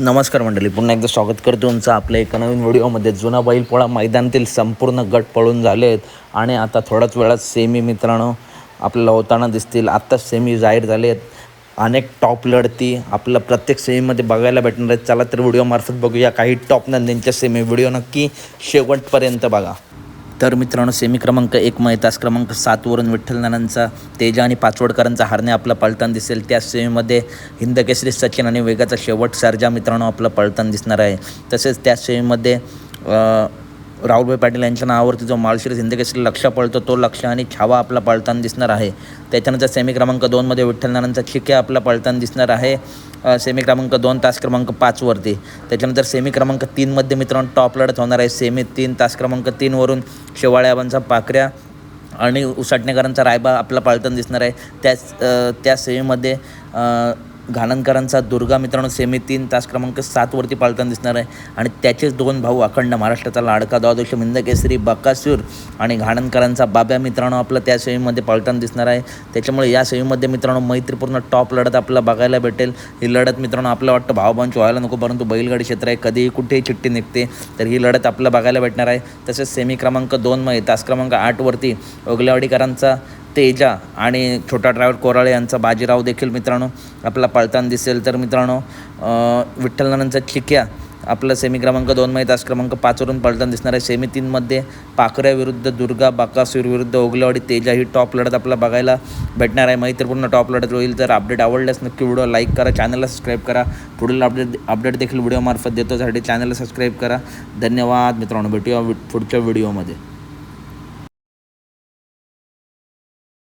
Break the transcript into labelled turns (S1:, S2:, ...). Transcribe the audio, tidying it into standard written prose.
S1: नमस्कार मंडळी, पुन्हा एकदा स्वागत करतो तुमचं आपल्या एका नवीन व्हिडिओमध्ये. जुना बैलपोळा मैदानातील संपूर्ण गट पळून झाले आहेत आणि आता थोड्याच वेळात सेमी मित्रांनो आपल्याला होताना दिसतील. आत्ताच सेमी जाहीर झाले आहेत. अनेक टॉप लढती आपल्याला प्रत्येक सेमीमध्ये बघायला भेटणार आहेत. चला तर व्हिडिओमार्फत बघूया काही टॉप नंदींच्या सेमी. व्हिडिओ नक्की शेवटपर्यंत बघा. तर मित्रांनो, सेमी क्रमांक 1 तास क्रमांक 7वरून विठ्ठल नानांचा तेजा आणि पाचवडकरांचा हरणे आपला पळताना दिसेल. त्या सेमीमध्ये हिंदकेसरी सचिन आणि वेगाचा शेवट सर्जा मित्रांनो आपला पळताना दिसणार आहे. तसेच त्या सेमीमध्ये राहुलभाई पाटील यांच्या नावावरती जो माळशिरस हिंदकेसरी लक्ष पळतो तो लक्ष आणि छावा आपला पळताना दिसणार आहे. त्याच्यानंतर सेमी क्रमांक 2मध्ये विठ्ठल नानांचा चिक्या आपला पळताना दिसणार आहे सेमी क्रमांक 2 तास क्रमांक 5वरती. त्याच्यानंतर सेमी क्रमांक 3मध्ये मित्रांनो टॉप लढत होणार आहे. सेमी 3 तास क्रमांक 3वरून शेवाळ्याबांचा पाखऱ्या आणि उसाटणेकरांचा रायबा आपला पळताना दिसणार आहे. त्या सेमीमध्ये घाणनकरांचा दुर्गा मित्रांनो सेमी 3 तास क्रमांक 7वरती पळताना दिसणार आहे. आणि त्याचेच 2 भाऊ अखंड महाराष्ट्राचा लाडका द्वादश हिंदकेसरी बकासूर आणि घाणनकरांचा बाब्या मित्रांनो आपला त्या सेमीमध्ये पळताना दिसणार आहे. त्याच्यामुळे या सेमीमध्ये मित्रांनो मैत्रीपूर्ण टॉप लढत आपल्याला बघायला भेटेल. ही लढत मित्रांनो आपल्याला वाटतं भावभावांची व्हायला नको, परंतु बैलगाडी क्षेत्र आहे, कधीही कुठेही चिठ्ठी निघते. तर ही लढत आपल्याला बघायला भेटणार आहे. तसेच सेमी क्रमांक 2 तास क्रमांक 8वरती ओगलेवाडीकरांचा तेजा आणि छोटा ड्रायव्हर कोराळे यांचा बाजीराव देखील मित्रांनो आपला पळताना दिसेल. तर मित्रांनो विठ्ठल नानांचा चिक्या आपला सेमी क्रमांक 2 तास क्रमांक 5वरून पळताना दिसणार आहे. सेमी 3मध्ये पाखऱ्या विरुद्ध दुर्गा, बकासूर विरुद्ध ओगलेवाडी तेजा ही टॉप लढत आपल्याला बघायला भेटणार आहे. मैत्रीपूर्ण टॉप लढत होईल. तर अपडेट आवडल्यास नक्की व्हिडिओ लाईक करा, चॅनलला सबस्क्राईब करा. पुढील अपडेट देखील व्हिडिओमार्फत देतो. त्यासाठी चॅनलला सबस्क्राईब करा. धन्यवाद मित्रांनो, भेटूया पुढच्या व्हिडिओमध्ये.